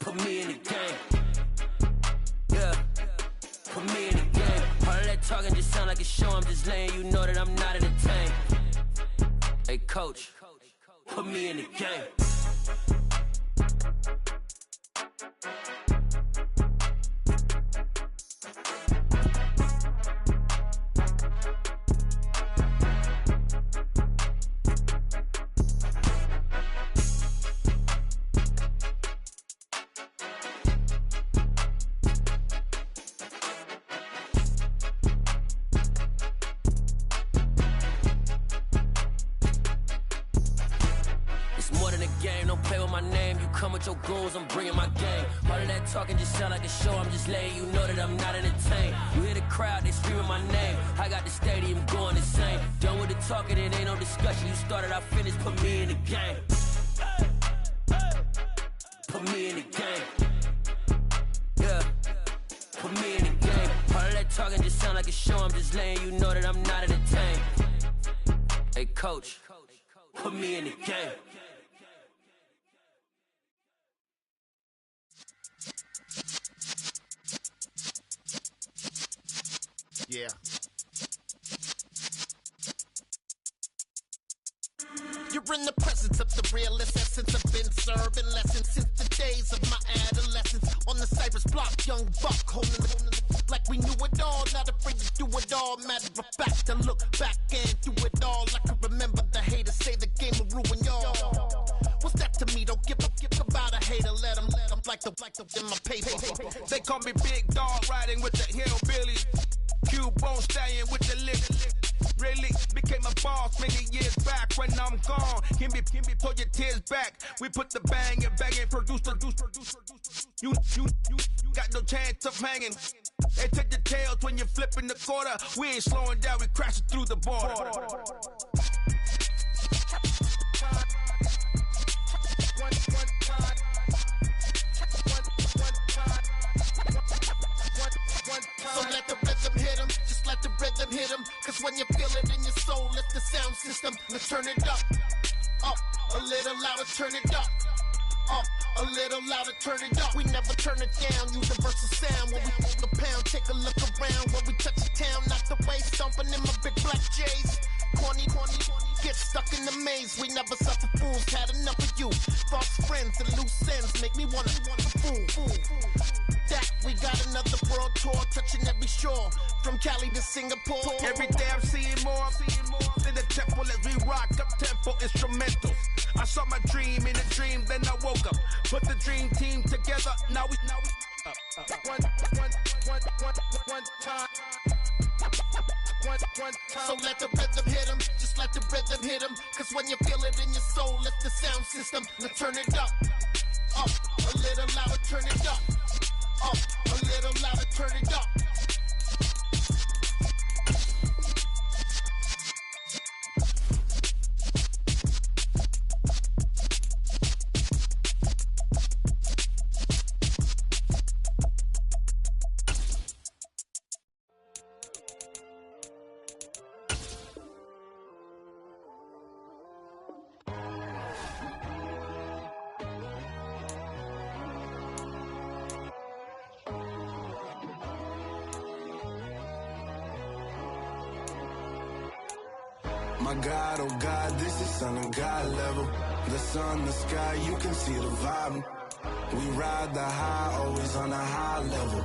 put me in the game. Yeah, put me in the game. All of that talking just sound like a show. I'm just letting you know that I'm not entertained. Hey, coach, put me in the game. Your goons, I'm bringing my game. All of that talking just sound like a show. I'm just letting you know that I'm not entertained. You hear the crowd, they screaming my name. I got the stadium going insane. Done with the talking, it ain't no discussion. You started, I finished, put me in the game. Put me in the game. Yeah, put me in the game. All of that talking just sound like a show. I'm just letting you know that I'm not entertained. Hey, coach, put me in the game. Yeah. You're in the presence of the realest essence. I've been serving lessons since the days of my adolescence. On the Cypress block, young buck holding it like we knew it all. Not afraid to do it all. Matter of fact, to look back and do it all. I can remember the haters say the game will ruin y'all. What's that to me? Don't give about a hater. Let them like the in my paper. They call me Big Dog, riding with the hillbillies. Cubone stallion with the lick. Really became a boss many years back. When I'm gone, can be pull your tears back. We put the bang and produce. You got no chance of hanging. They take the tails when you're flipping the quarter. We ain't slowing down, we crashing through the border. So let the rhythm hit him, just let the rhythm hit him. Cause when you feel it in your soul, lift the sound system. Let's turn it up, a little louder, turn it up, a little louder, turn it up. We never turn it down, universal sound. When we move the pound, take a look around. When we touch the town, knock the way, stomping in my big black J's. Corny, get stuck in the maze. We never suffer fools, had enough of you. False friends and loose ends make me wanna fool. That we got another world tour, touching every shore, from Cali to Singapore. Every day I'm seeing more in the temple as we rock up tempo instrumentals. I saw my dream in a dream, then I woke up. Put the dream team together, now we one time. So let the rhythm hit him, just let the rhythm hit him. Cause when you feel it in your soul, lift the sound system. Let's turn it up, a little louder, turn it up, a little louder, turn it up. My God, oh God, this is Son of God level. The sun, the sky, you can see the vibe. We ride the high, always on a high level.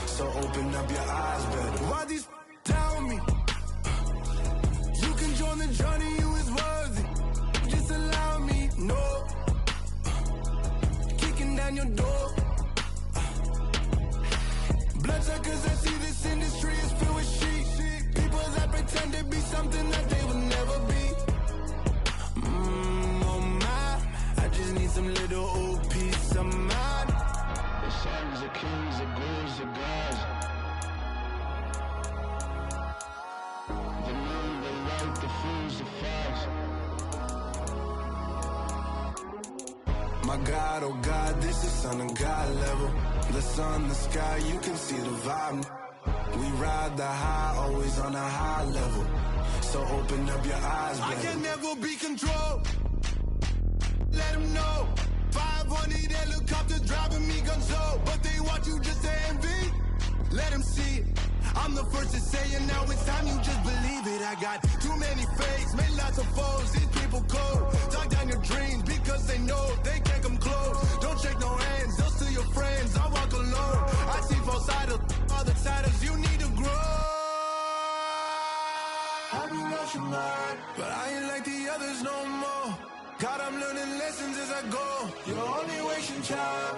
So open up your eyes better. Why these tell me? You can join the journey, you is worthy. Just allow me, no. Kicking down your door. Bloodsuckers, I see this industry is filled with sheep. People that pretend to be something that they will never be. Oh my, I just need some little old peace of mind. The sons of kings, the ghouls, the gods. The moon, the light, the fools, the fogs. My God, oh God, this is Son of God level. The sun, the sky, you can see the vibe. We ride the high, always on a high level. So open up your eyes, baby. I can never be controlled. Let them know. 500 helicopters driving me, let them see it. I'm the first to say it, now it's time you just believe it. I got too many fakes, made lots of foes, these people cold. Talk down your dreams because they know they can't come close. Don't shake no hands, those to your friends, I walk alone. I see false idols, other titles, you need to grow. I've been lost your mind, but I ain't like the others no more. God, I'm learning lessons as I go. You're only wasting time.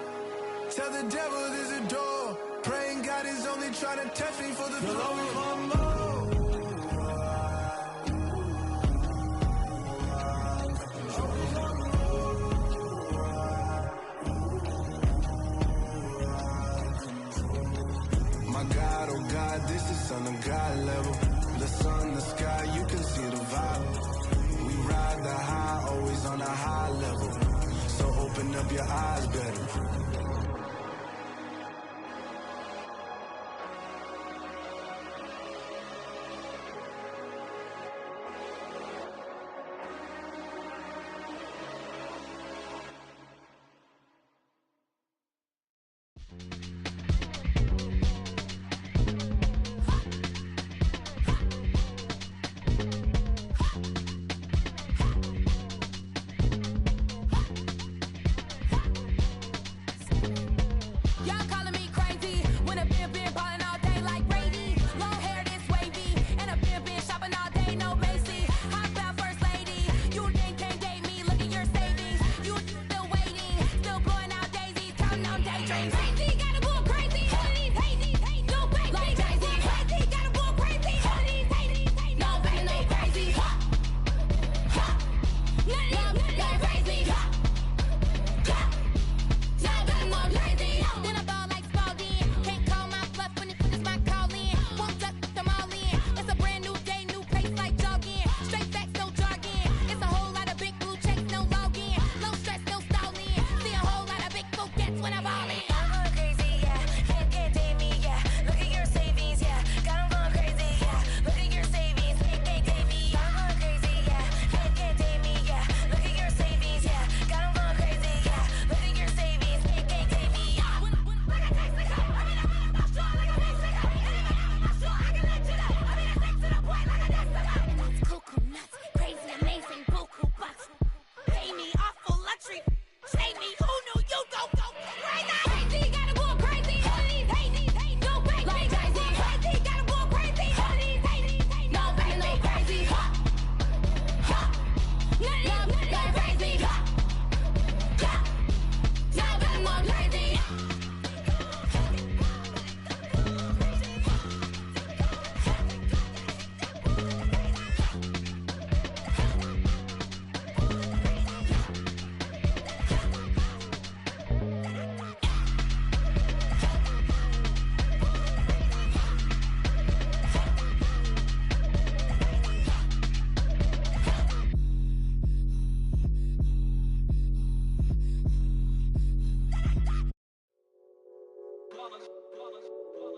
Tell the devil there's a door. Praying God is only trying to test me for the glory. You'll always want more. My God, oh God, this is on a God level. The sun, the sky, you can see the vibe. We ride the high, always on a high level. So open up your eyes better.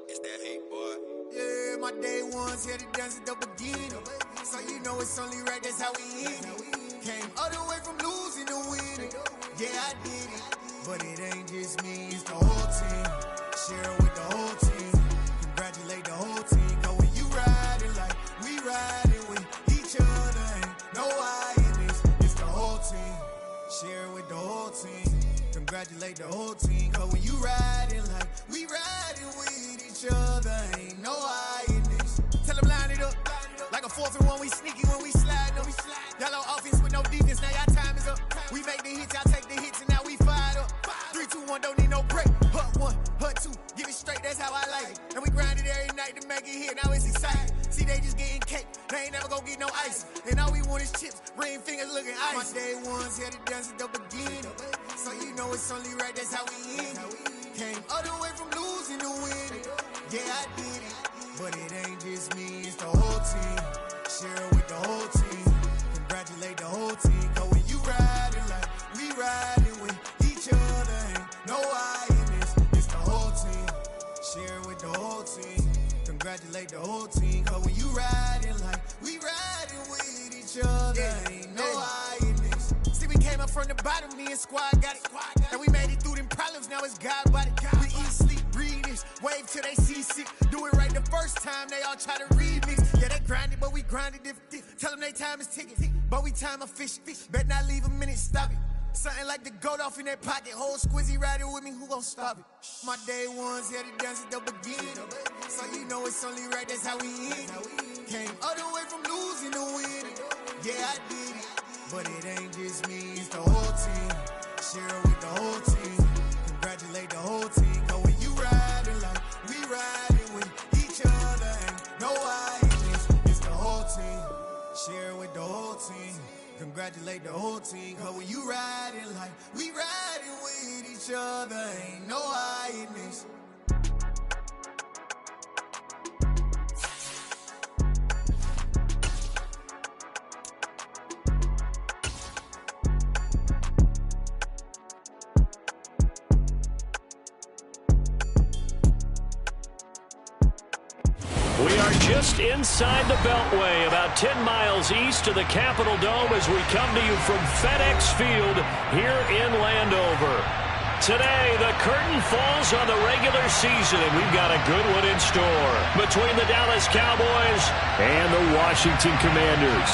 It's that hate, boy. Yeah, my day ones here to dance at the beginning. So you know it's only right, that's how we end it. Came all the way from losing to winning. Yeah, I did it. But it ain't just me, it's the whole team. Share it with the whole team. Congratulate the whole team. Cause when you riding like we riding with each other, ain't no I in this. It's the whole team. Share it with the whole team. Congratulate the whole team. Cause when you riding like we riding with each other, ain't no I in this. Tell them line it up. Like a 4th and 1, we sneaky when we slide them. Yellow offense with no defense, now y'all time is up. We make the hits, y'all take the hits, and now we fired up. 3, 2, 1, don't need no break. Hut 1, hut 2, give it straight, that's how I like it. And we grind it every night to make it hit, now it's exciting. See, they just getting cake, they ain't never gonna get no ice. And all we want is chips, ring fingers looking ice. My day ones here to dance at the beginning. So you know it's only right, that's how we end it. Came all the way from losing to winning. Yeah, I did it. But it ain't just me, it's the whole team. Share it with the whole team. Congratulate the whole team. Cause when you riding like we riding with each other, ain't no I in this. It's the whole team. Share it with the whole team. Congratulate the whole team. Cause when you riding like we riding with each other, ain't no I in this. See, we came up from the bottom, me and squad got it. And we made it through them problems, now it's God body. We eat, sleep, breathe it. remix. Wave till they seasick. Do it right the first time, they all try to remix. Yeah, they grinded, but we grinded different. Tell them they time is ticking, but we time a fish. Bet not leave a minute, stop it. Something like the goat off in their pocket. Whole squizzy riding with me, who gon' stop it? My day ones had to dance at the beginning. So you know it's only right, that's how we end. Came all the way from losing to winning. Yeah, I did it, but it ain't just me, it's the whole team. Share it with the whole team. Congratulate the whole team. Cause when you riding like we riding with each other, ain't no hiding. It's the whole team. Share it with the whole team. Congratulate the whole team. Cause when you riding like we riding with each other, ain't no hiding this. We are just inside the Beltway, about 10 miles east of the Capitol Dome as we come to you from FedEx Field here in Landover. Today, the curtain falls on the regular season, and we've got a good one in store between the Dallas Cowboys and the Washington Commanders.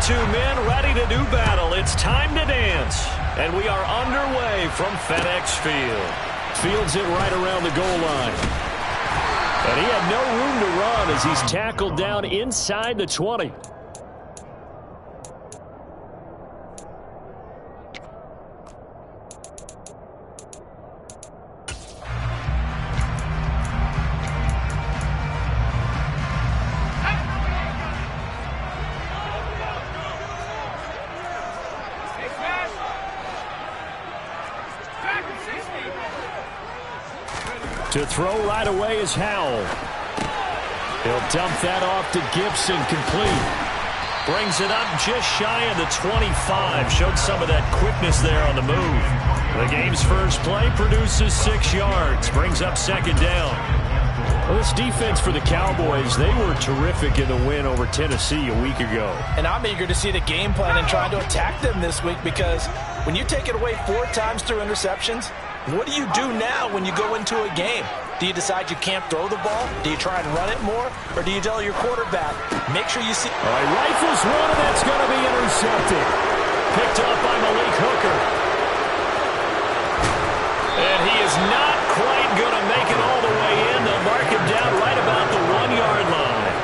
Two men ready to do battle. It's time to dance. And we are underway from FedEx Field. Fields it right around the goal line. And he had no room to run as he's tackled down inside the 20. To throw right away is Howell. He'll dump that off to Gibson, complete. Brings it up just shy of the 25. Showed some of that quickness there on the move. The game's first play produces 6 yards. Brings up second down. Well, this defense for the Cowboys, they were terrific in the win over Tennessee a week ago. And I'm eager to see the game plan and trying to attack them this week, because when you take it away 4 times through interceptions, what do you do now when you go into a game? Do you decide you can't throw the ball? Do you try and run it more? Or do you tell your quarterback, make sure you see... All right, rifles one, and that's going to be intercepted. Picked up by Malik Hooker. And he is not quite going to make it all the way in. They'll mark him down right about the 1-yard line.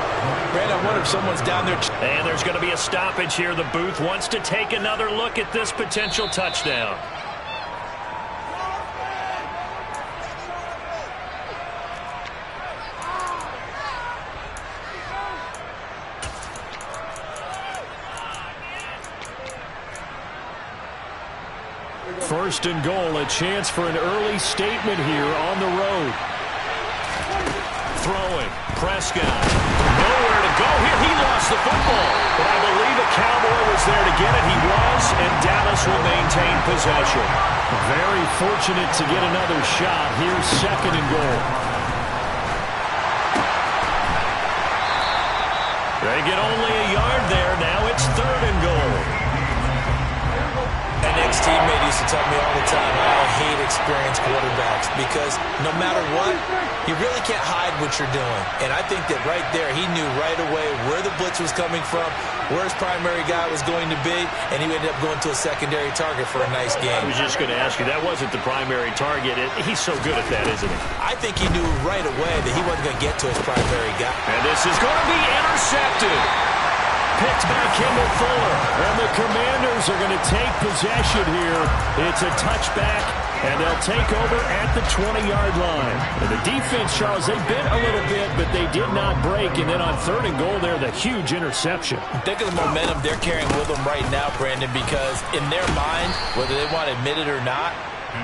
Brad, I wonder if someone's down there... And there's going to be a stoppage here. The booth wants to take another look at this potential touchdown. First and goal, a chance for an early statement here on the road. Throwing, Prescott. Nowhere to go here. He lost the football. But I believe a Cowboy was there to get it. He was, and Dallas will maintain possession. Very fortunate to get another shot. Here's second and goal. They get only a yard there. Now it's third and goal. An ex-teammate used to tell me all the time, I hate experienced quarterbacks, because no matter what, you really can't hide what you're doing. And I think that right there, he knew right away where the blitz was coming from, where his primary guy was going to be, and he ended up going to a secondary target for a nice game. I was just going to ask you, that wasn't the primary target. He's so good at that, isn't he? I think he knew right away that he wasn't going to get to his primary guy. And this is going to be intercepted. Picked by Kendall Fuller. And the Commanders are going to take possession here. It's a touchback, and they'll take over at the 20-yard line. And the defense, Charles, they bit a little bit, but they did not break. And then on third and goal there, the huge interception. Think of the momentum they're carrying with them right now, Brandon, because in their mind, whether they want to admit it or not,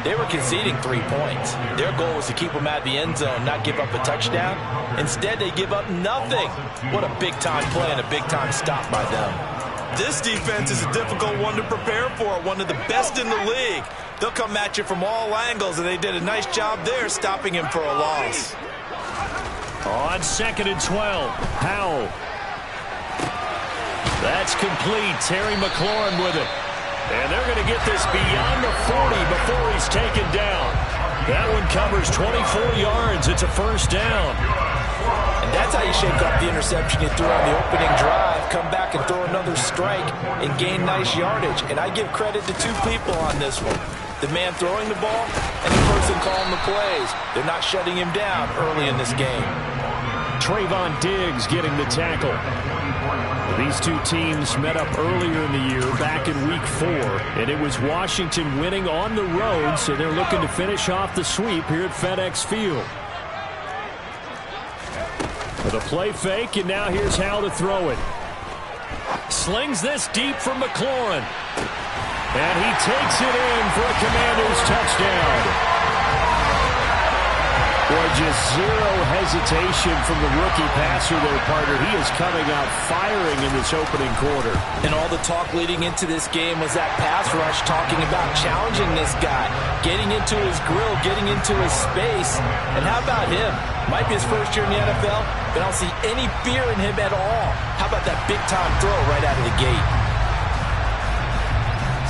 they were conceding 3 points. Their goal was to keep them out of the end zone, not give up a touchdown. Instead, they give up nothing. What a big-time play and a big-time stop by them. This defense is a difficult one to prepare for, one of the best in the league. They'll come at you from all angles, and they did a nice job there stopping him for a loss. On 2nd and 12, Howell. That's complete. Terry McLaurin with it. And they're going to get this beyond the 40 before he's taken down. That one covers 24 yards. It's a first down. And that's how you shake off the interception you threw on the opening drive. Come back and throw another strike and gain nice yardage. And I give credit to two people on this one. The man throwing the ball and the person calling the plays. They're not shutting him down early in this game. Trayvon Diggs getting the tackle. These two teams met up earlier in the year, back in Week 4, and it was Washington winning on the road, so they're looking to finish off the sweep here at FedEx Field. With a play fake, and now here's Howell to throw it. Slings this deep for McLaurin. And he takes it in for a Commanders touchdown. Boy, just zero hesitation from the rookie passer there, partner. He is coming out firing in this opening quarter. And all the talk leading into this game was that pass rush, talking about challenging this guy, getting into his grill, getting into his space. And how about him? Might be his first year in the NFL, but I don't see any fear in him at all. How about that big-time throw right out of the gate?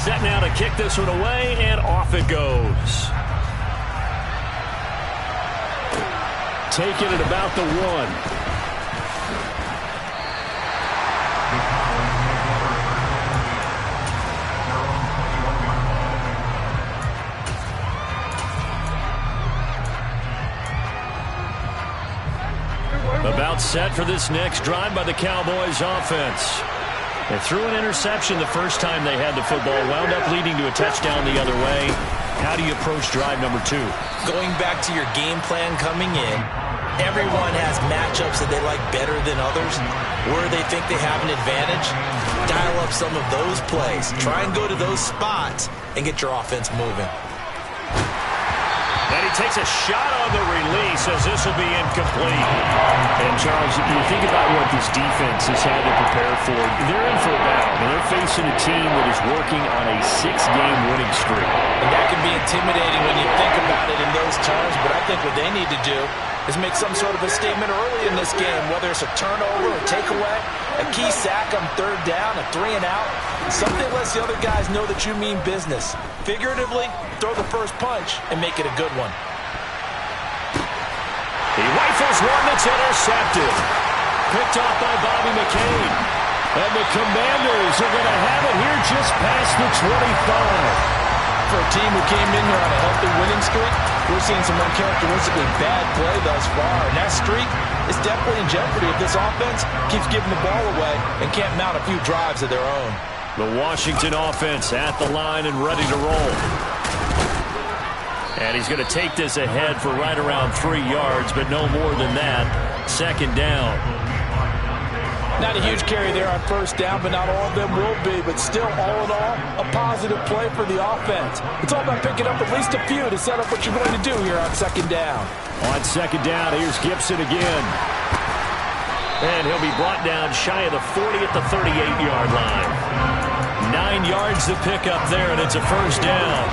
Set now to kick this one away, and off it goes. Taking it about the 1. About set for this next drive by the Cowboys offense. They threw an interception the first time they had the football, wound up leading to a touchdown the other way. How do you approach drive number 2? Going back to your game plan coming in, everyone has matchups that they like better than others, where they think they have an advantage. Dial up some of those plays. Try and go to those spots and get your offense moving. And he takes a shot on the release as this will be incomplete. And, Charles, you think about what this defense has had to prepare for. They're in for a battle. And they're facing a team that is working on a 6-game winning streak. And that can be intimidating when you think about it in those terms, but I think what they need to do is make some sort of a statement early in this game, whether it's a turnover, a takeaway, a key sack on 3rd down, a 3-and-out. Something lets the other guys know that you mean business. Figuratively, throw the first punch and make it a good one. He rifles one that's intercepted. Picked off by Bobby McCain. And the Commanders are going to have it here just past the 25. For a team who came in here on a healthy winning streak, we're seeing some uncharacteristically bad play thus far. And that streak is definitely in jeopardy if this offense keeps giving the ball away and can't mount a few drives of their own. The Washington offense at the line and ready to roll. And he's going to take this ahead for right around 3 yards, but no more than that. 2nd down. Not a huge carry there on 1st down, but not all of them will be. But still, all in all, a positive play for the offense. It's all about picking up at least a few to set up what you're going to do here on 2nd down. On 2nd down, here's Gibson again. And he'll be brought down shy of the 40 at the 38-yard line. 9 yards to pick up there, and it's a first down.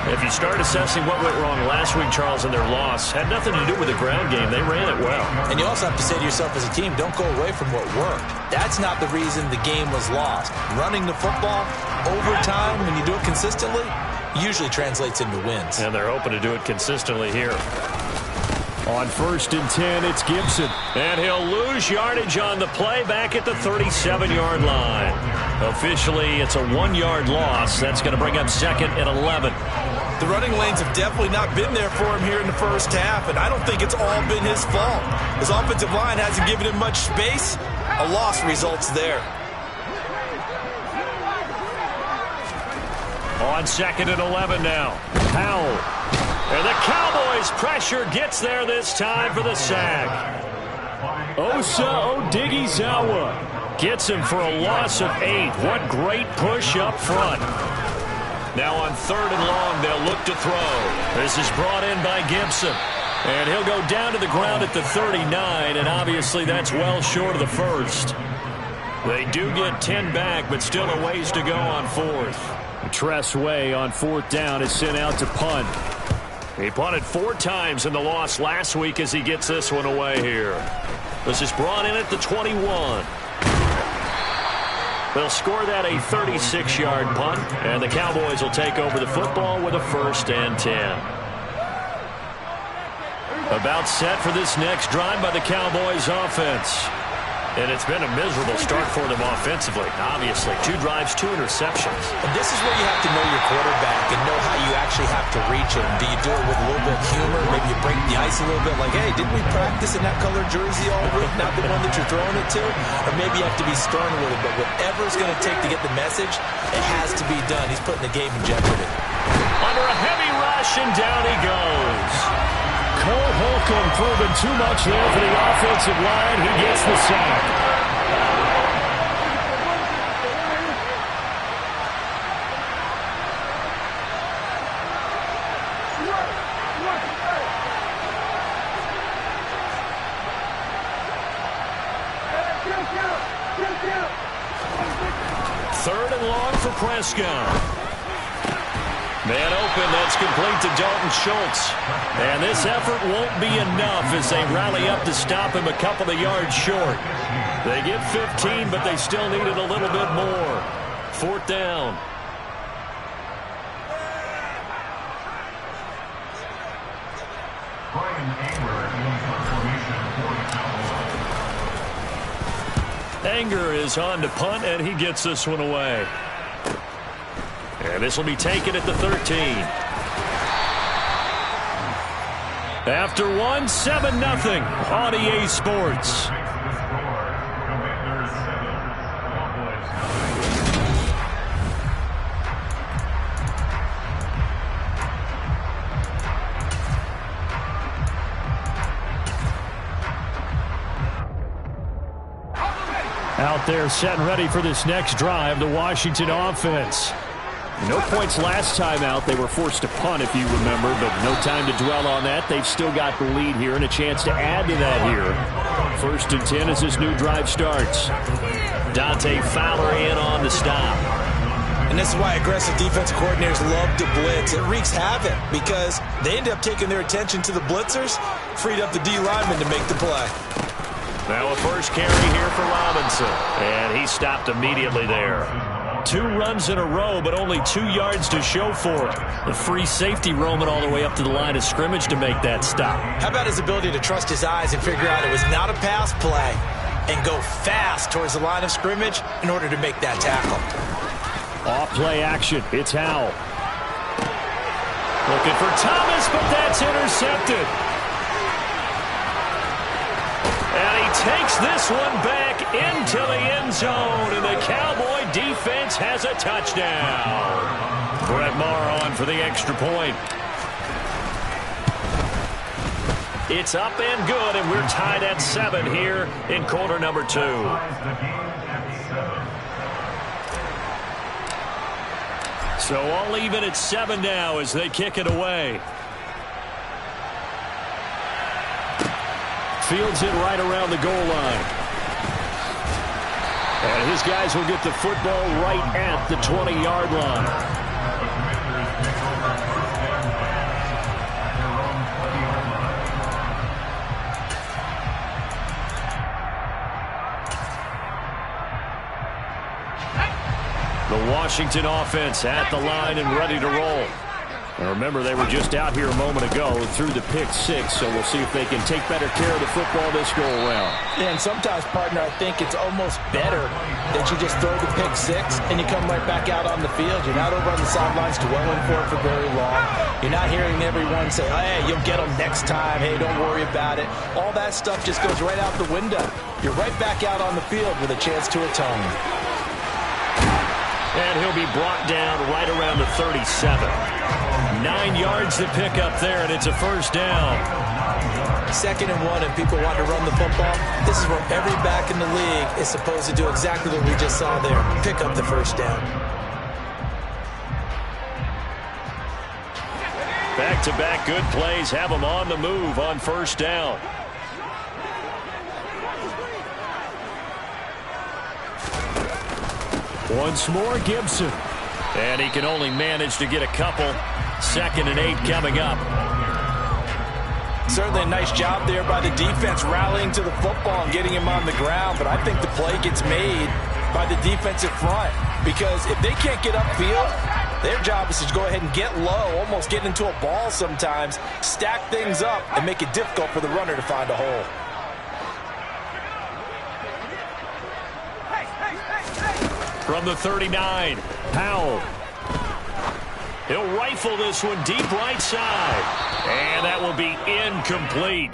If you start assessing what went wrong last week, Charles, in their loss, had nothing to do with the ground game. They ran it well. And you also have to say to yourself as a team, don't go away from what worked. That's not the reason the game was lost. Running the football over time, when you do it consistently, usually translates into wins. And they're hoping to do it consistently here. On 1st and 10, it's Gibson. And he'll lose yardage on the play back at the 37-yard line. Officially, it's a 1-yard loss. That's going to bring up 2nd and 11. The running lanes have definitely not been there for him here in the first half, and I don't think it's all been his fault. His offensive line hasn't given him much space. A loss results there. On 2nd and 11 now. Howell. And the Cowboys pressure gets there this time for the sack. Osa Odighizuwa gets him for a loss of 8. What great push up front. Now on 3rd and long, they'll look to throw. This is brought in by Gibson. And he'll go down to the ground at the 39, and obviously that's well short of the first. They do get 10 back, but still a ways to go on 4th. Tress Way on 4th down is sent out to punt. He punted 4 times in the loss last week as he gets this one away here. This is brought in at the 21. They'll score that a 36-yard punt, and the Cowboys will take over the football with a 1st and 10. About set for this next drive by the Cowboys offense. And it's been a miserable start for them offensively, obviously. 2 drives, 2 interceptions. And this is where you have to know your quarterback and know how you actually have to reach him. Do you do it with a little bit of humor? Maybe you break the ice a little bit, like, hey, didn't we practice in that colored jersey all week, not the one that you're throwing it to? Or maybe you have to be stern with it, but whatever it's going to take to get the message, it has to be done. He's putting the game in jeopardy. Under a heavy rush, and down he goes. Cole Holcomb proving too much there for the offensive line. He gets the sack. Third and long for Prescott. Man open, that's complete to Dalton Schultz. And this effort won't be enough as they rally up to stop him a couple of yards short. They get 15, but they still needed a little bit more. 4th down. Anger is on to punt, and he gets this one away. And this will be taken at the 13. After 1, 7-0 on EA Sports. Out there set and ready for this next drive, the Washington offense. No points last time out. They were forced to punt, if you remember, but no time to dwell on that. They've still got the lead here and a chance to add to that here. 1st and 10 as this new drive starts. Dante Fowler in on the stop. And this is why aggressive defensive coordinators love to blitz. It wreaks havoc because they end up taking their attention to the blitzers, freed up the D lineman to make the play. Now a first carry here for Robinson, and he stopped immediately there. 2 runs in a row, but only 2 yards to show for it. The free safety roaming all the way up to the line of scrimmage to make that stop. How about his ability to trust his eyes and figure out it was not a pass play and go fast towards the line of scrimmage in order to make that tackle. Off play action. It's Howell. Looking for Thomas, but that's intercepted. And he takes this one back into the end zone, and the Cowboy defense has a touchdown. Brett Maher on for the extra point. It's up and good, and we're tied at 7 here in quarter number 2. So all even at 7 now as they kick it away. Fields it right around the goal line. And his guys will get the football right at the 20-yard line. The Washington offense at the line and ready to roll. And remember, they were just out here a moment ago through the pick 6, so we'll see if they can take better care of the football this go-around. Yeah, and sometimes, partner, I think it's almost better that you just throw the pick 6 and you come right back out on the field. You're not over on the sidelines dwelling for very long. You're not hearing everyone say, hey, you'll get them next time. Hey, don't worry about it. All that stuff just goes right out the window. You're right back out on the field with a chance to atone. And he'll be brought down right around the 37. 9 yards to pick up there, and it's a first down. 2nd and 1, and people want to run the football. This is where every back in the league is supposed to do exactly what we just saw there. Pick up the first down. Back-to-back good plays have them on the move on first down. Once more, Gibson. And he can only manage to get a couple. 2nd and 8 coming up. Certainly a nice job there by the defense rallying to the football and getting him on the ground, but I think the play gets made by the defensive front because if they can't get upfield, their job is to go ahead and get low, almost get into a ball sometimes, stack things up, and make it difficult for the runner to find a hole. From the 39, Powell. He'll rifle this one deep right side. And that will be incomplete.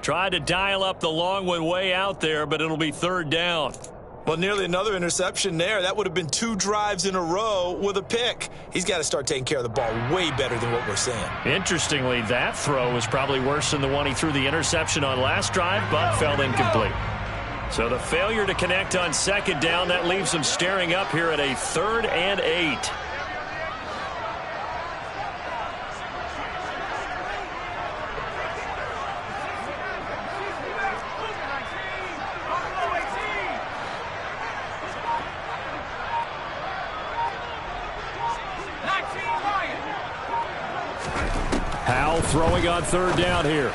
Tried to dial up the long one way out there, but it'll be third down. Well, nearly another interception there. That would have been 2 drives in a row with a pick. He's got to start taking care of the ball way better than what we're seeing. Interestingly, that throw was probably worse than the one he threw the interception on last drive, but fell incomplete. So the failure to connect on second down, that leaves them staring up here at a 3rd and 8. Powell throwing on 3rd down here.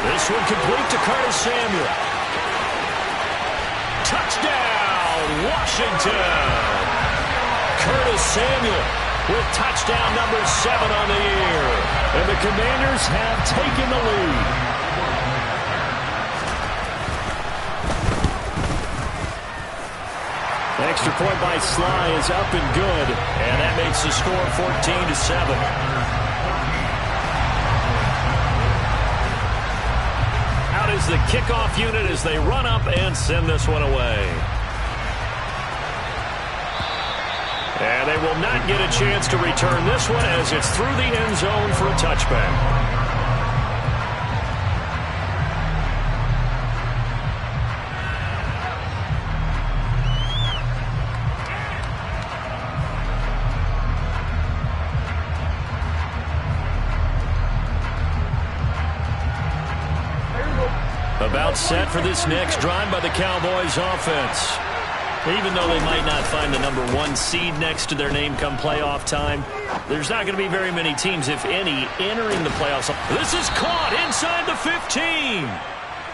This one complete to Curtis Samuel. Touchdown, Washington. Curtis Samuel with touchdown number 7 on the year. And the Commanders have taken the lead. The extra point by Sly is up and good. And that makes the score 14-7. Is the kickoff unit as they run up and send this one away. And they will not get a chance to return this one as it's through the end zone for a touchback. About set for this next drive by the Cowboys offense. Even though they might not find the number 1 seed next to their name come playoff time, there's not going to be very many teams, if any, entering the playoffs. This is caught inside the 15.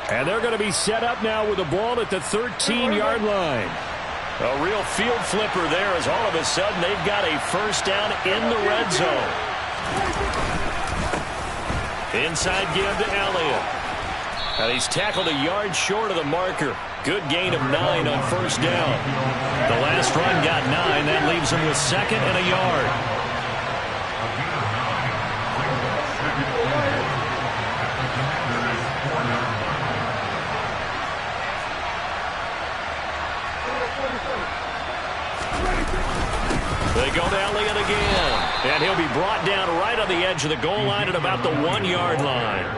And they're going to be set up now with the ball at the 13-yard line. A real field flipper there as all of a sudden they've got a first down in the red zone. Inside give to Elliott. And he's tackled a yard short of the marker. Good gain of 9 on first down. The last run got 9. That leaves him with 2nd and a yard. They go to Elliott again. And he'll be brought down right on the edge of the goal line at about the 1-yard line.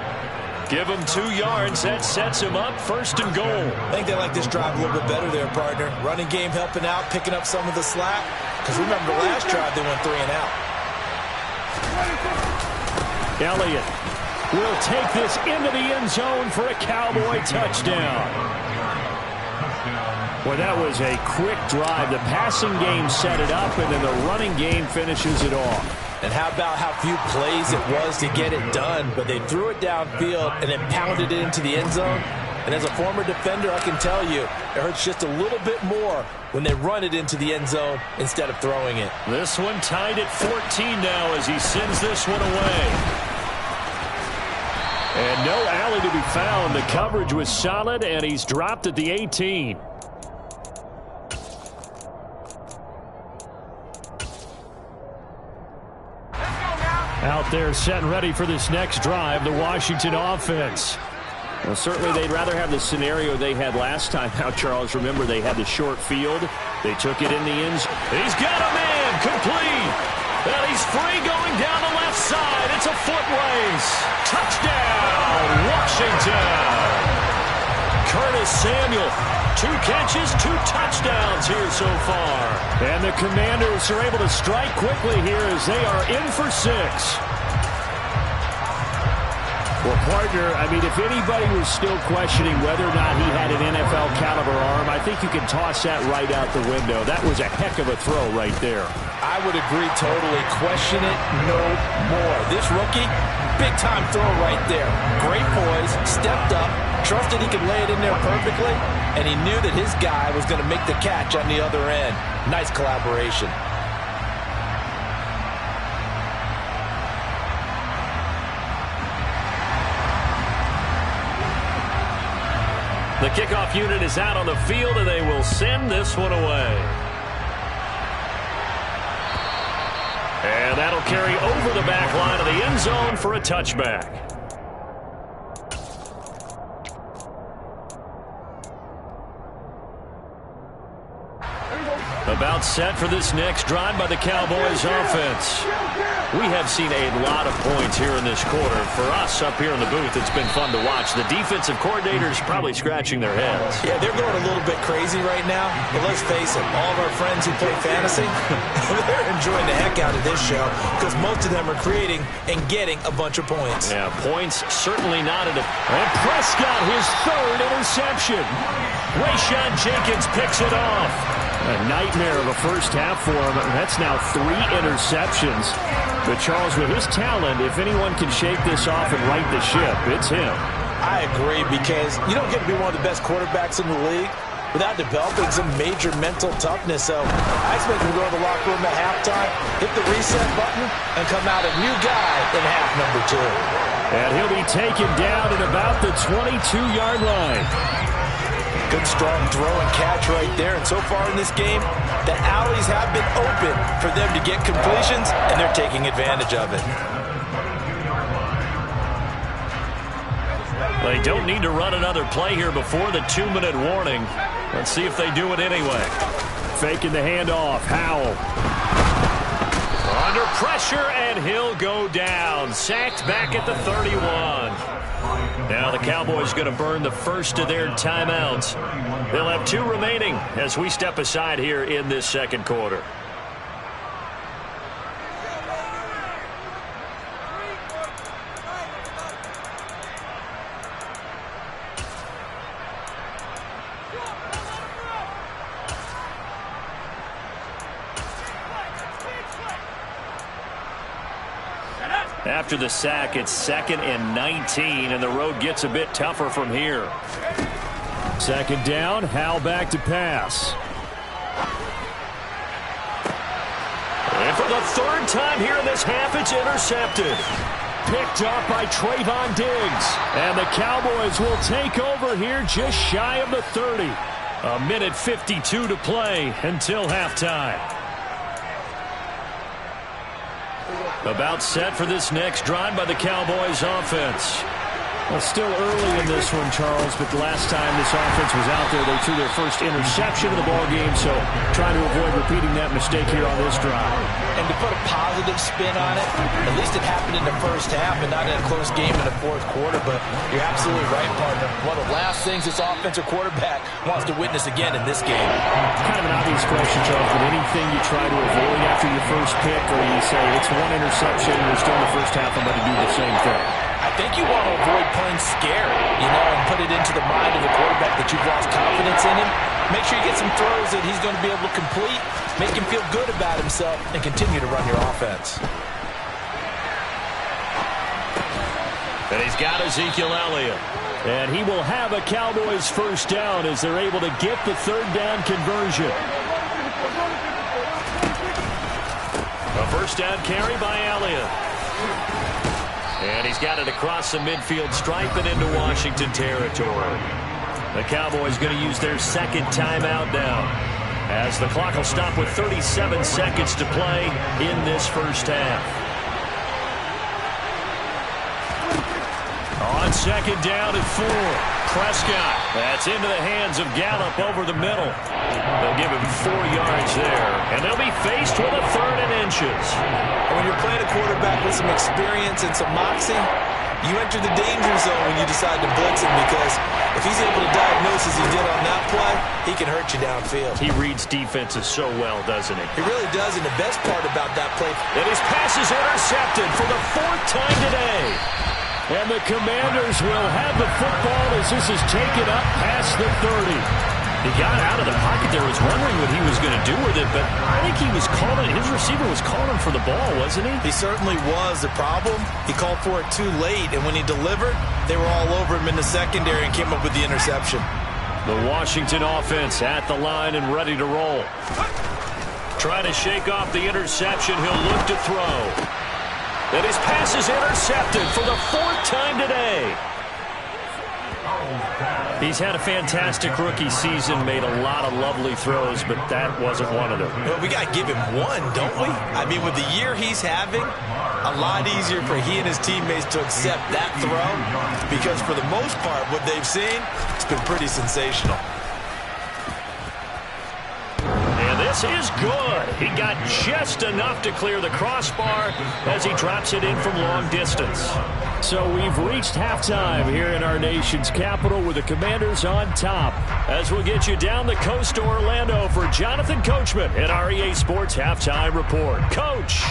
Give him 2 yards. That sets him up 1st and goal. I think they like this drive a little bit better there, partner. Running game helping out, picking up some of the slack. Because remember, the last drive they went 3 and out. Elliott will take this into the end zone for a Cowboy touchdown. Well, that was a quick drive. The passing game set it up, and then the running game finishes it off. And how about how few plays it was to get it done, but they threw it downfield and then pounded it into the end zone. And as a former defender, I can tell you, it hurts just a little bit more when they run it into the end zone instead of throwing it. This one tied at 14 now as he sends this one away. And no alley to be found. The coverage was solid, and he's dropped at the 18. Out there set and ready for this next drive, the Washington offense. Well, certainly they'd rather have the scenario they had last time out, Charles. Remember, they had the short field. They took it in the end zone. He's got a man, complete. And he's free going down the left side. It's a foot race. Touchdown, Washington. Curtis Samuel, 2 catches, 2 touchdowns here so far. And the Commanders are able to strike quickly here as they are in for 6. Well, partner, I mean, if anybody was still questioning whether or not he had an NFL caliber arm, I think you can toss that right out the window. That was a heck of a throw right there. I would agree totally. Question it no more. This rookie, Big-time throw right there. Great poise, stepped up, trusted he could lay it in there perfectly, and he knew that his guy was going to make the catch on the other end. Nice collaboration. The kickoff unit is out on the field, and they will send this one away. And that'll carry over the back line of the end zone for a touchback. About set for this next drive by the Cowboys offense. We have seen a lot of points here in this quarter. For us up here in the booth, it's been fun to watch. The defensive coordinators probably scratching their heads. Yeah, they're going a little bit crazy right now. But let's face it, all of our friends who play fantasy, they're enjoying the heck out of this show because most of them are creating and getting a bunch of points. Yeah, points certainly not enough. And Prescott, his third interception. Rayshawn Jenkins picks it off. A nightmare of a first half for him. That's now 3 interceptions. But Charles, with his talent, if anyone can shake this off and right the ship, it's him. I agree, because you don't get to be one of the best quarterbacks in the league without developing some major mental toughness. So I expect him to go to the locker room at halftime, hit the reset button, and come out a new guy in half number 2. And he'll be taken down at about the 22-yard line. Good, strong throw and catch right there. And so far in this game, the alleys have been open for them to get completions, and they're taking advantage of it. They don't need to run another play here before the 2-minute warning. Let's see if they do it anyway. Faking the handoff. Howell. Under pressure, and he'll go down. Sacked back at the 31. Now the Cowboys going to burn the first of their timeouts. They'll have 2 remaining as we step aside here in this second quarter. After the sack, it's 2nd and 19, and the road gets a bit tougher from here. Second down, Howell back to pass. And for the 3rd time here in this half, it's intercepted. Picked up by Trayvon Diggs. And the Cowboys will take over here just shy of the 30. 1:52 to play until halftime. About set for this next drive by the Cowboys offense. Well, still early in this one, Charles, but the last time this offense was out there, they threw their first interception of the ballgame, so trying to avoid repeating that mistake here on this drive. And to put a positive spin on it, at least it happened in the first half and not in a close game in the 4th quarter, but you're absolutely right, partner. One of the last things this offensive quarterback wants to witness again in this game. Kind of an obvious question, Charles, but anything you try to avoid after your first pick, or you say it's 1 interception, we're still in the first half, I'm going to do the same thing? I think you want to avoid playing scared, and put it into the mind of the quarterback that you've lost confidence in him. Make sure you get some throws that he's going to be able to complete, make him feel good about himself, and continue to run your offense. And he's got Ezekiel Elliott. And he will have a Cowboys first down as they're able to get the 3rd down conversion. A first down carry by Elliott. And he's got it across the midfield stripe and into Washington territory. The Cowboys going to use their 2nd timeout now, as the clock will stop with 37 seconds to play in this first half. On 2nd down at 4, Prescott. That's into the hands of Gallup over the middle. They'll give him 4 yards there, and they'll be faced with a 3rd and inches. And when you're playing a quarterback with some experience and some moxie, you enter the danger zone when you decide to blitz him, because if he's able to diagnose as he did on that play, he can hurt you downfield. He reads defenses so well, doesn't he? He really does, and the best part about that play, and his pass is intercepted for the 4th time today. And the Commanders will have the football as this is taken up past the 30. He got out of the pocket there, was wondering what he was going to do with it, but I think he was calling, his receiver was calling for the ball, wasn't he? He certainly was. The problem, he called for it too late, and when he delivered, they were all over him in the secondary and came up with the interception. The Washington offense at the line and ready to roll. Trying to shake off the interception, he'll look to throw. And his pass is intercepted for the 4th time today. He's had a fantastic rookie season, made a lot of lovely throws, but that wasn't one of them. Well, we got to give him one, don't we? I mean, with the year he's having, a lot easier for he and his teammates to accept that throw because for the most part, what they've seen, it's been pretty sensational. And this is good. He got just enough to clear the crossbar as he drops it in from long distance. So we've reached halftime here in our nation's capital with the Commanders on top. As we'll get you down the coast to Orlando for Jonathan Coachman at our EA Sports Halftime Report. Coach.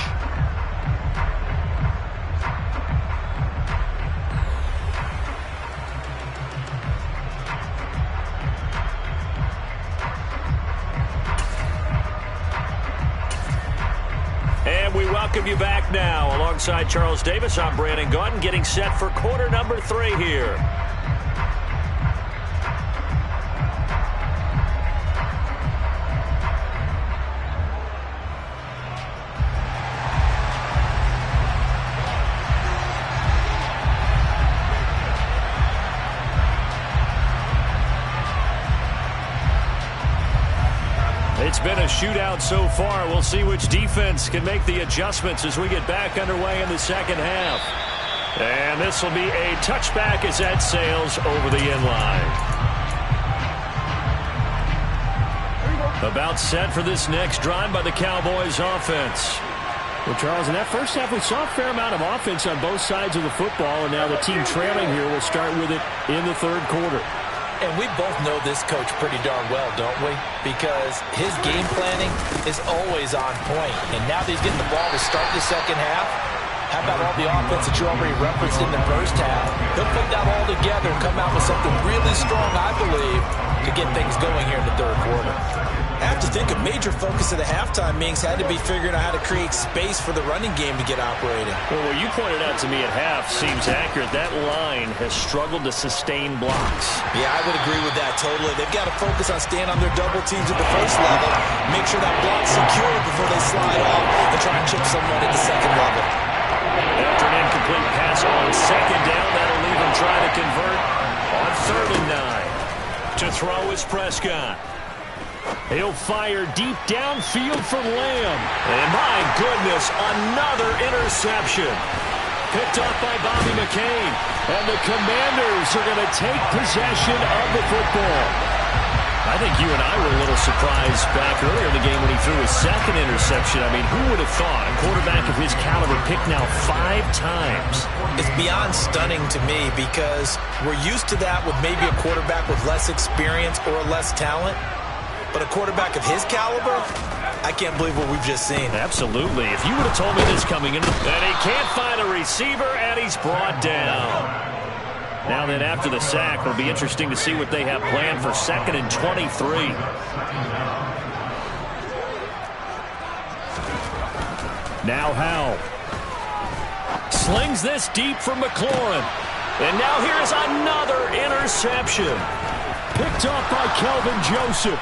And we welcome you back now. Alongside Charles Davis, I'm Brandon Gaudin, getting set for quarter number 3 here. It's been a shootout so far. We'll see which defense can make the adjustments as we get back underway in the second half. And this will be a touchback as that sails over the end line. About set for this next drive by the Cowboys offense. Well, Charles, in that first half, we saw a fair amount of offense on both sides of the football, and now the team trailing here will start with it in the third quarter. And we both know this coach pretty darn well, don't we? Because his game planning is always on point. And now that he's getting the ball to start the second half, how about all the offense that you already referenced in the first half? He'll put that all together and come out with something really strong, I believe, to get things going here in the third quarter. I have to think a major focus of the halftime meetings had to be figuring out how to create space for the running game to get operating. Well, what you pointed out to me at half seems accurate. That line has struggled to sustain blocks. Yeah, I would agree with that totally. They've got to focus on staying on their double teams at the first level, make sure that block's secure before they slide off and try and chip someone at the second level. After an incomplete pass on second down, that'll leave him trying to convert on 3rd and 9. To throw is Prescott. He'll fire deep downfield for Lamb. And my goodness, another interception. Picked off by Bobby McCain. And the Commanders are going to take possession of the football. I think you and I were a little surprised back earlier in the game when he threw his second interception. I mean, who would have thought a quarterback of his caliber picked now 5 times? It's beyond stunning to me because we're used to that with maybe a quarterback with less experience or less talent. But a quarterback of his caliber, I can't believe what we've just seen. Absolutely. If you would have told me this coming in, and he can't find a receiver, and he's brought down. Now then, after the sack, it'll be interesting to see what they have planned for 2nd and 23. Now Howell slings this deep from McLaurin. And now here's another interception. Picked off by Kelvin Joseph.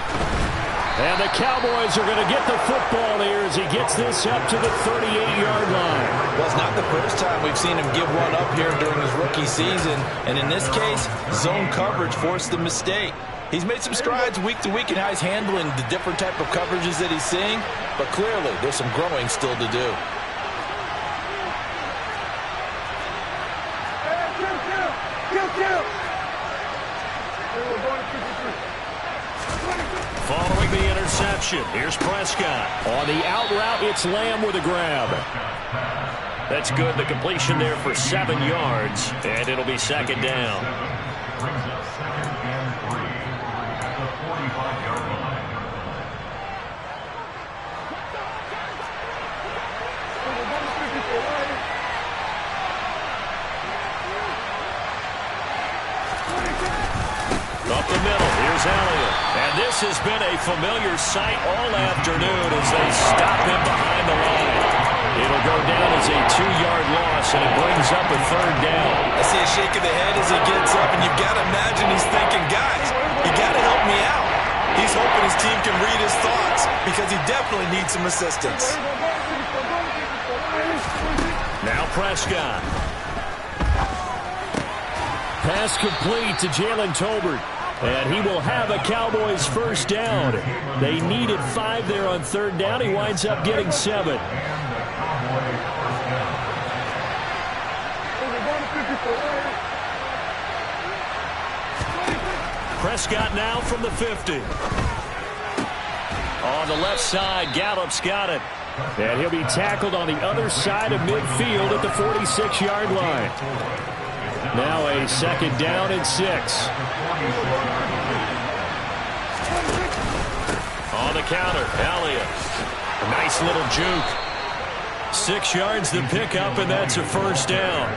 And the Cowboys are going to get the football here as he gets this up to the 38-yard line. Well, it's not the first time we've seen him give one up here during his rookie season. And in this case, zone coverage forced the mistake. He's made some strides week to week in how he's handling the different type of coverages that he's seeing. But clearly, there's some growing still to do. Following the interception, here's Prescott. On the out route, it's Lamb with a grab. That's good. The completion there for 7 yards, and it'll be 2nd down. Brings up 2nd and 3 at the 45-yard line. Up the middle, here's Elliott. And This has been a familiar sight all afternoon as they stop him behind the line. It'll go down as a 2-yard loss, and it brings up a 3rd down. I see a shake of the head as he gets up, and you've got to imagine he's thinking, guys, you got to help me out. He's hoping his team can read his thoughts because he definitely needs some assistance. Now Prescott. Pass complete to Jalen Tolbert. And he will have a Cowboys 1st down. They needed 5 there on 3rd down. He winds up getting 7. Prescott now from the 50. On the left side, Gallup's got it. And he'll be tackled on the other side of midfield at the 46-yard line. Now a 2nd down and 6. On the counter, Elliott. A nice little juke. 6 yards the pickup, and that's a 1st down.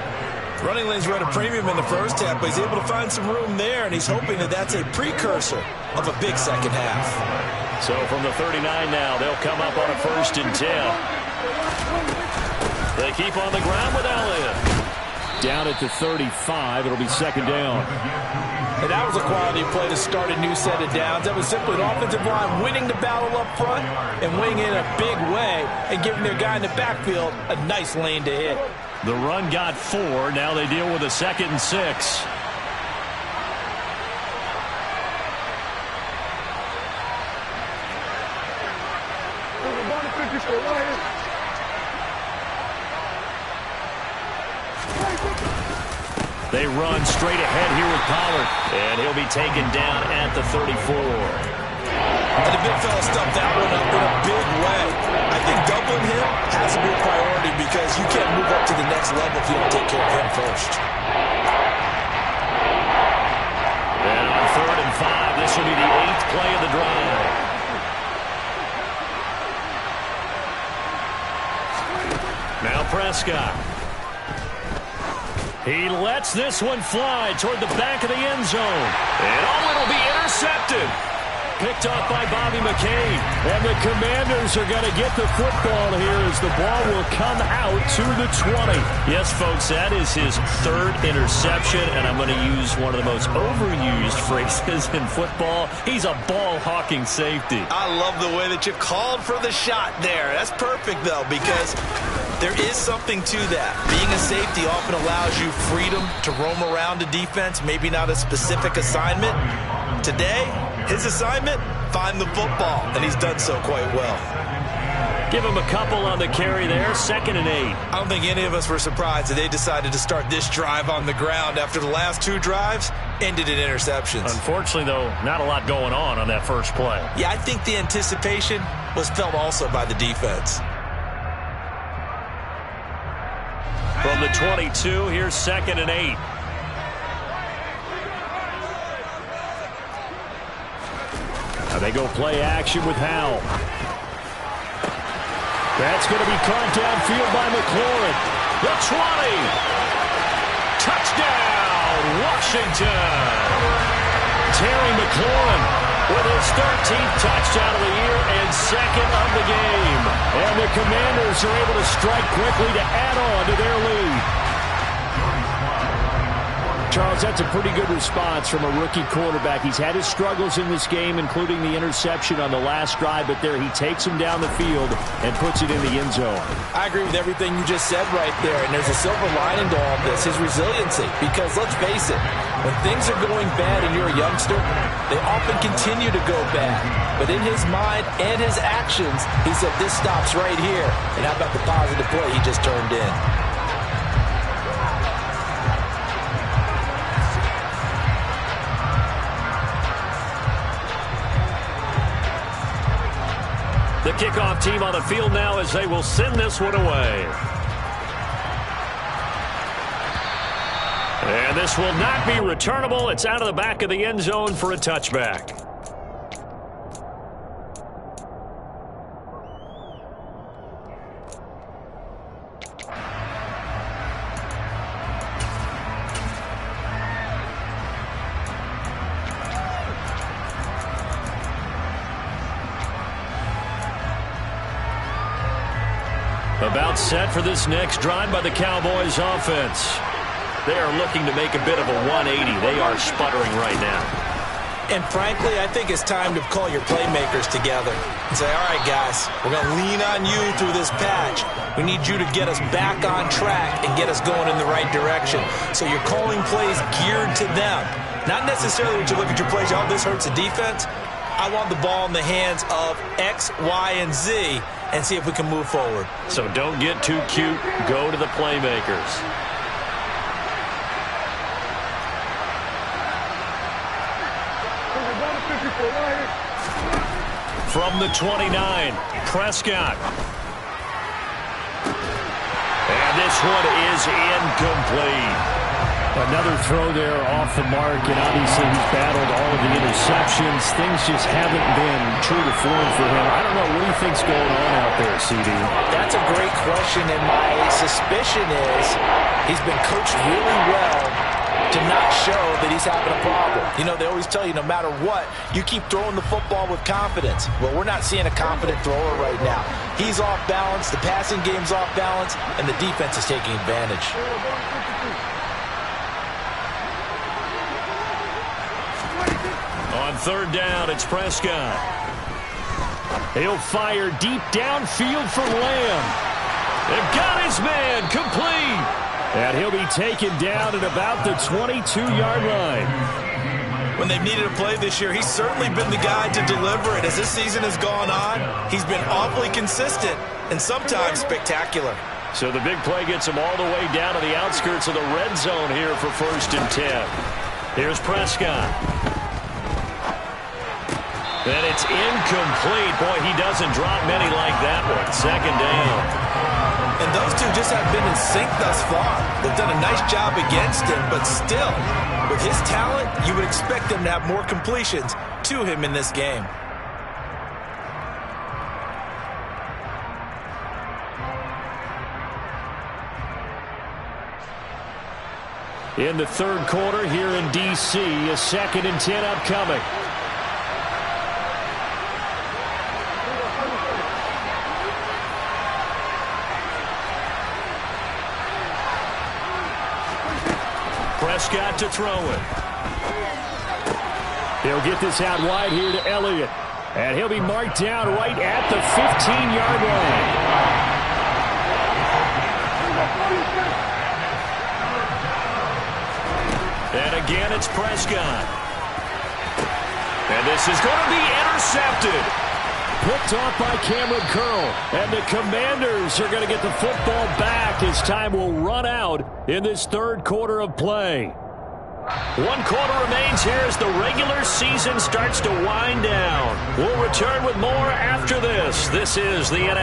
Running lanes were at a premium in the first half, but he's able to find some room there, and he's hoping that that's a precursor of a big second half. So from the 39 now, they'll come up on a 1st and 10. They keep on the ground with Elliott. Down at the 35, it'll be 2nd down. And that was a quality play to start a new set of downs. That was simply an offensive line winning the battle up front and winning in a big way and giving their guy in the backfield a nice lane to hit. The run got 4. Now they deal with a 2nd and 6. They run straight ahead here with Pollard. And he'll be taken down at the 34. And the big fella stuffed that one up in a big way. I think doubling him has to be a priority because you can't move up to the next level if you don't take care of him first. And on 3rd and 5, this will be the 8th play of the drive. Now Prescott. He lets this one fly toward the back of the end zone. And it'll be intercepted. Picked off by Bobby McCain. And the Commanders are going to get the football here as the ball will come out to the 20. Yes, folks, that is his 3rd interception, and I'm going to use one of the most overused phrases in football. He's a ball-hawking safety. I love the way that you called for the shot there. That's perfect, though, because there is something to that. Being a safety often allows you freedom to roam around a defense, maybe not a specific assignment. Today, his assignment, find the football, and he's done so quite well. Give him a couple on the carry there, 2nd and 8. I don't think any of us were surprised that they decided to start this drive on the ground after the last 2 drives ended in interceptions. Unfortunately, though, not a lot going on that first play. Yeah, I think the anticipation was felt also by the defense. From the 22, here's 2nd and 8. Now they go play action with Howell. That's going to be caught downfield by McLaurin. The 20. Touchdown, Washington. Terry McLaurin with his 13th touchdown of the year and 2nd of the game. And the Commanders are able to strike quickly to add on to their lead. Charles, that's a pretty good response from a rookie quarterback. He's had his struggles in this game, including the interception on the last drive, but there he takes him down the field and puts it in the end zone. I agree with everything you just said right there, and there's a silver lining to all this, his resiliency. Because let's face it, when things are going bad and you're a youngster, they often continue to go bad. But in his mind and his actions, he said, this stops right here. And how about the positive play he just turned in? The kickoff team on the field now as they will send this one away. And this will not be returnable. It's out of the back of the end zone for a touchback. About set for this next drive by the Cowboys offense. They are looking to make a bit of a 180. They are sputtering right now. And frankly, I think it's time to call your playmakers together and say, all right, guys, we're going to lean on you through this patch. We need you to get us back on track and get us going in the right direction. So you're calling plays geared to them. Not necessarily when you look at your plays, oh, this hurts the defense. I want the ball in the hands of X, Y, and Z and see if we can move forward. So don't get too cute. Go to the playmakers. From the 29, Prescott. And this one is incomplete. Another throw there off the mark, and obviously he's battled all of the interceptions. Things just haven't been true to form for him. I don't know, what do you think's going on out there, CD? That's a great question, and my suspicion is he's been coached really well to not show that he's having a problem. You know, they always tell you no matter what, you keep throwing the football with confidence. Well, we're not seeing a confident thrower right now. He's off balance, the passing game's off balance, and the defense is taking advantage. On third down, it's Prescott. He'll fire deep downfield for Lamb. They've got his man complete. And he'll be taken down at about the 22-yard line. When they've needed a play this year, he's certainly been the guy to deliver it. As this season has gone on, he's been awfully consistent and sometimes spectacular. So the big play gets him all the way down to the outskirts of the red zone here for 1st and 10. Here's Prescott. And it's incomplete. Boy, he doesn't drop many like that one. 2nd down. And those two just have been in sync thus far. They've done a nice job against him, but still, with his talent, you would expect them to have more completions to him in this game. In the 3rd quarter here in D.C., a 2nd and 10 upcoming. Prescott to throw it. He'll get this out wide here to Elliott. And he'll be marked down right at the 15-yard line. And again, it's Prescott. And this is going to be intercepted. Picked off by Cameron Curl. And the Commanders are going to get the football back as time will run out in this 3rd quarter of play. 1 quarter remains here as the regular season starts to wind down. We'll return with more after this. This is the NFL.